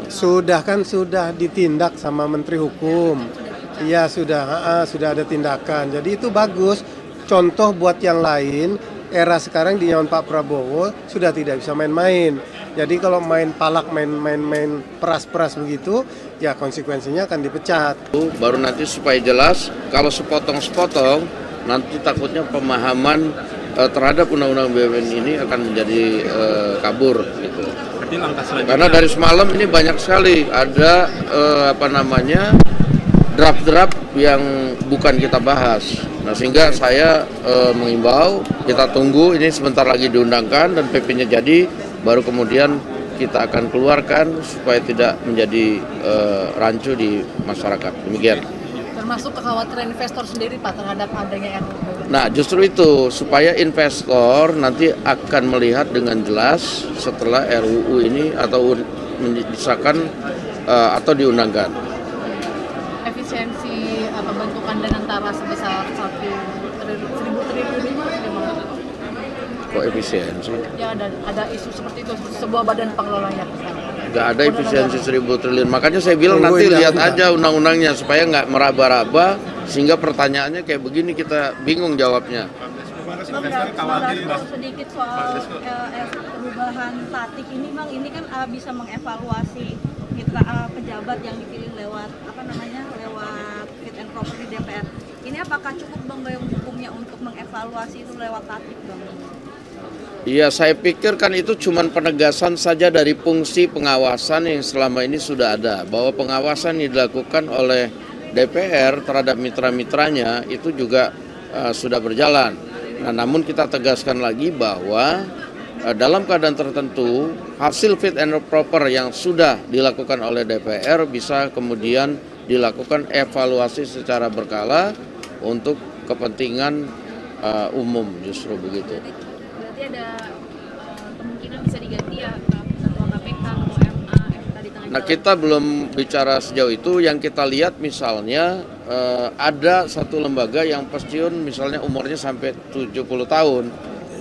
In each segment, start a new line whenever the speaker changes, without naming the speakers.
Sudah ditindak sama Menteri Hukum. Iya sudah ada tindakan. Jadi itu bagus. Contoh buat yang lain. Era sekarang di zaman Pak Prabowo sudah tidak bisa main-main. Jadi kalau main palak, main peras-peras begitu, ya konsekuensinya akan dipecat.
Baru nanti supaya jelas, kalau sepotong-sepotong, nanti takutnya pemahaman terhadap undang-undang BUMN ini akan menjadi kabur gitu. Karena dari semalam ini banyak sekali ada draft-draft yang bukan kita bahas. Nah, sehingga saya mengimbau kita tunggu ini sebentar lagi diundangkan dan PP-nya jadi, baru kemudian kita akan keluarkan supaya tidak menjadi rancu di masyarakat. Demikian.
Termasuk kekhawatiran investor sendiri Pak terhadap adanya RUU.
Nah, justru itu supaya investor nanti akan melihat dengan jelas setelah RUU ini atau disahkan atau diundangkan.
Efisiensi pembentukan dan antara sebesar 1.000 triliun ini gimana?
Kok efisiensi?
Ya ada isu seperti itu, sebuah badan pengelolanya.
Nggak ada efisiensi 1.000 triliun. Makanya saya bilang nanti lihat aja undang-undangnya supaya nggak meraba-raba sehingga pertanyaannya kayak begini kita bingung jawabnya.
Sedikit soal perubahan tatip ini Bang, ini kan bisa mengevaluasi mitra pejabat yang dipilih lewat lewat fit and proper di DPR. Ini apakah cukup Bang gayung hukumnya untuk mengevaluasi itu lewat tatip Bang?
Iya, saya pikir kan itu cuma penegasan saja dari fungsi pengawasan yang selama ini sudah ada. Bahwa pengawasan yang dilakukan oleh DPR terhadap mitra-mitranya itu juga sudah berjalan. Nah, namun kita tegaskan lagi bahwa dalam keadaan tertentu hasil fit and proper yang sudah dilakukan oleh DPR bisa kemudian dilakukan evaluasi secara berkala untuk kepentingan umum, justru begitu.
Berarti ada kemungkinan bisa diganti ya Ketua KPK, Ketua MA, MK di tengah.
Nah, kita belum bicara sejauh itu. Yang kita lihat misalnya ada satu lembaga yang pensiun misalnya umurnya sampai 70 tahun.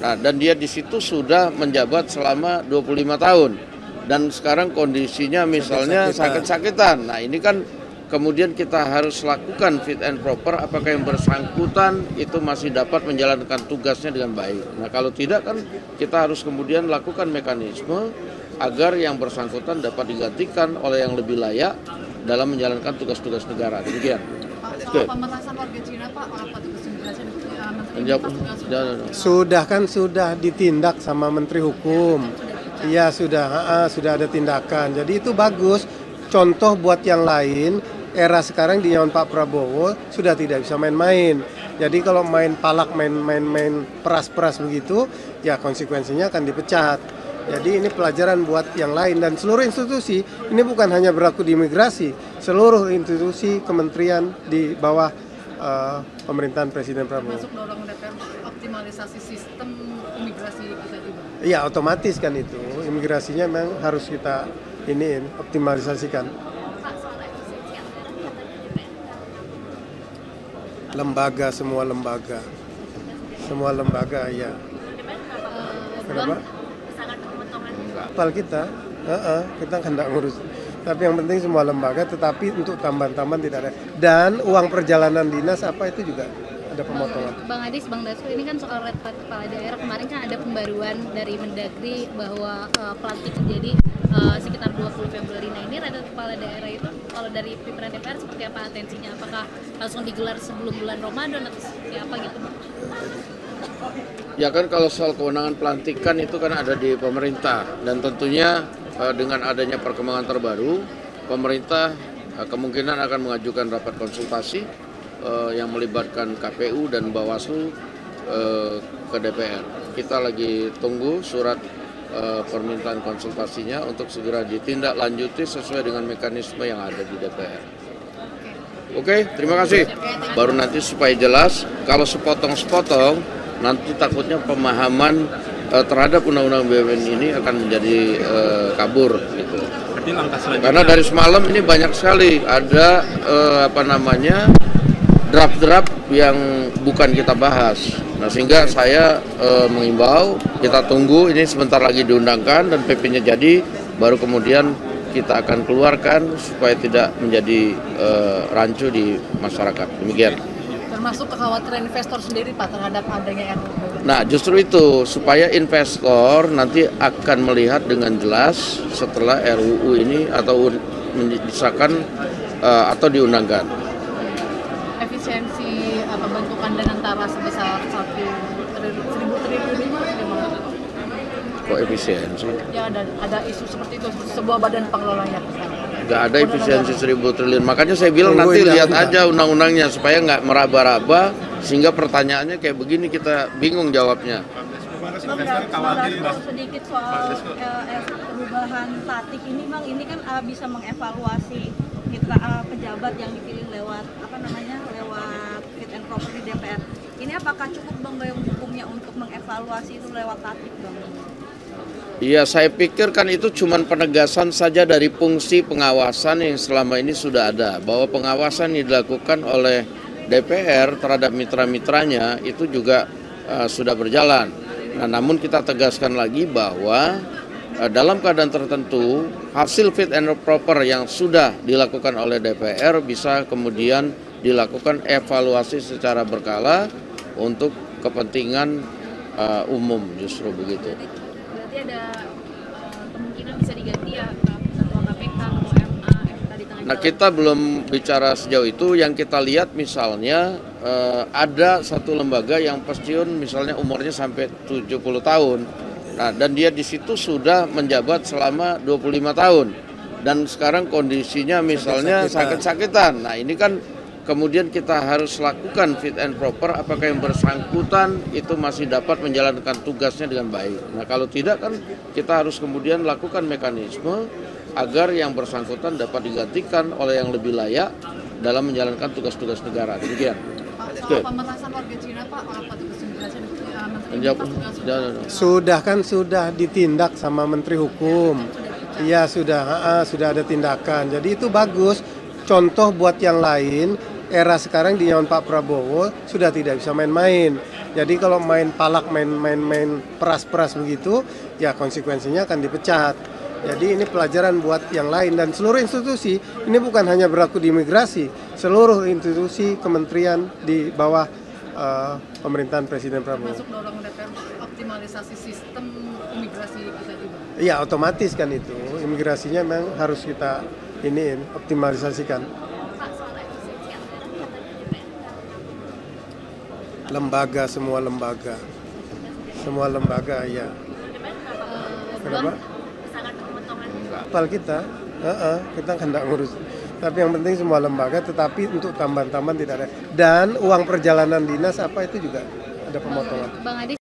Nah, dan dia di situ sudah menjabat selama 25 tahun. Dan sekarang kondisinya misalnya sakit-sakitan. Nah, ini kan kemudian kita harus lakukan fit and proper apakah yang bersangkutan itu masih dapat menjalankan tugasnya dengan baik. Nah, kalau tidak kan kita harus kemudian lakukan mekanisme agar yang bersangkutan dapat digantikan oleh yang lebih layak dalam menjalankan tugas-tugas negara. Demikian.
Pak, soal pemerasan warga Cina Pak, apa tugas imigrasi
Sudah ditindak sama Menteri Hukum. Iya sudah ada tindakan. Jadi itu bagus. Contoh buat yang lain, era sekarang di zaman Pak Prabowo sudah tidak bisa main-main. Jadi kalau main palak, main peras-peras begitu, ya konsekuensinya akan dipecat. Jadi ini pelajaran buat yang lain dan seluruh institusi. Ini bukan hanya berlaku di imigrasi, seluruh institusi kementerian di bawah pemerintahan Presiden Prabowo.
Masuk dorong DPR optimalisasi sistem imigrasi kita juga. Iya,
otomatis kan itu. Imigrasinya memang harus kita optimalisasikan. Semua lembaga ya. Kenapa? Kapal kita kan tidak ngurus. Tapi yang penting semua lembaga, tetapi untuk tambahan-tambahan tidak ada. Dan uang perjalanan dinas itu juga ada pemotongan.
Bang Adis, Bang Dasko, ini kan soal red card kepala daerah. Kemarin kan ada pembaruan dari Mendagri bahwa pelantik terjadi sekitar 20 Februari. Nah, ini red card kepala daerah itu kalau dari pimpinan DPR seperti apa atensinya? Apakah langsung digelar sebelum bulan Ramadan atau seperti apa gitu?
Ya kan kalau soal kewenangan pelantikan itu kan ada di pemerintah dan tentunya dengan adanya perkembangan terbaru, pemerintah kemungkinan akan mengajukan rapat konsultasi yang melibatkan KPU dan Bawaslu ke DPR. Kita lagi tunggu surat permintaan konsultasinya untuk segera ditindaklanjuti sesuai dengan mekanisme yang ada di DPR. Oke, terima kasih. Baru nanti supaya jelas, kalau sepotong-sepotong, nanti takutnya pemahaman terhadap undang-undang BUMN ini akan menjadi kabur gitu. Karena dari semalam ini banyak sekali ada draft-draft yang bukan kita bahas. Nah, sehingga saya mengimbau kita tunggu ini sebentar lagi diundangkan dan PP-nya jadi, baru kemudian kita akan keluarkan supaya tidak menjadi rancu di masyarakat. Demikian.
Termasuk kekhawatiran investor sendiri Pak terhadap adanya RUU.
Nah, justru itu supaya investor nanti akan melihat dengan jelas setelah RUU ini atau disahkan atau diundangkan.
Efisiensi pembentukan dan antara sebesar 1.000 triliun itu gimana?
Kok efisiensi?
Ya ada isu seperti itu, sebuah badan pengelolanya.
Nggak ada efisiensi 1.000 triliun. Makanya saya bilang nanti lihat aja undang-undangnya supaya nggak meraba-raba sehingga pertanyaannya kayak begini kita bingung jawabnya.
Sedikit soal perubahan tatip ini Bang, ini kan bisa mengevaluasi pejabat yang dipilih lewat lewat fit and proper di DPR. Ini apakah cukup Bang gayung hukumnya untuk mengevaluasi itu lewat tatip Bang?
Iya, saya pikir kan itu cuma penegasan saja dari fungsi pengawasan yang selama ini sudah ada. Bahwa pengawasan yang dilakukan oleh DPR terhadap mitra-mitranya itu juga sudah berjalan. Nah, namun kita tegaskan lagi bahwa dalam keadaan tertentu hasil fit and proper yang sudah dilakukan oleh DPR bisa kemudian dilakukan evaluasi secara berkala untuk kepentingan umum, justru begitu.
Berarti ada kemungkinan bisa diganti ya Ketua KPK, Ketua MA, tadi tengah
Nah, kita belum bicara sejauh itu. Yang kita lihat misalnya ada satu lembaga yang pensiun misalnya umurnya sampai 70 tahun. Nah, dan dia di situ sudah menjabat selama 25 tahun. Dan sekarang kondisinya misalnya sakit-sakitan. Nah, ini kan kemudian kita harus lakukan fit and proper apakah yang bersangkutan itu masih dapat menjalankan tugasnya dengan baik. Nah, kalau tidak kan kita harus kemudian lakukan mekanisme agar yang bersangkutan dapat digantikan oleh yang lebih layak dalam menjalankan tugas-tugas negara. Demikian.
Soal pementasan warga Cina Pak, apa tugas imigrasi
Sudah ditindak sama Menteri Hukum. Iya sudah ada tindakan. Jadi itu bagus. Contoh buat yang lain. Era sekarang di zaman Pak Prabowo sudah tidak bisa main-main. Jadi kalau main palak, main peras-peras begitu, ya konsekuensinya akan dipecat. Jadi ini pelajaran buat yang lain dan seluruh institusi. Ini bukan hanya berlaku di imigrasi, seluruh institusi kementerian di bawah pemerintahan Presiden Prabowo.
Masuk dorong DPR optimalisasi sistem imigrasi kita juga.
Iya otomatis kan itu. Imigrasinya memang harus kita optimalisasikan. Semua lembaga ya. Kenapa? Kapal kita kan tidak ngurus. Tapi yang penting semua lembaga, tetapi untuk tambahan-tambahan tidak ada. Dan uang perjalanan dinas itu juga ada pemotongan.
Bang Adi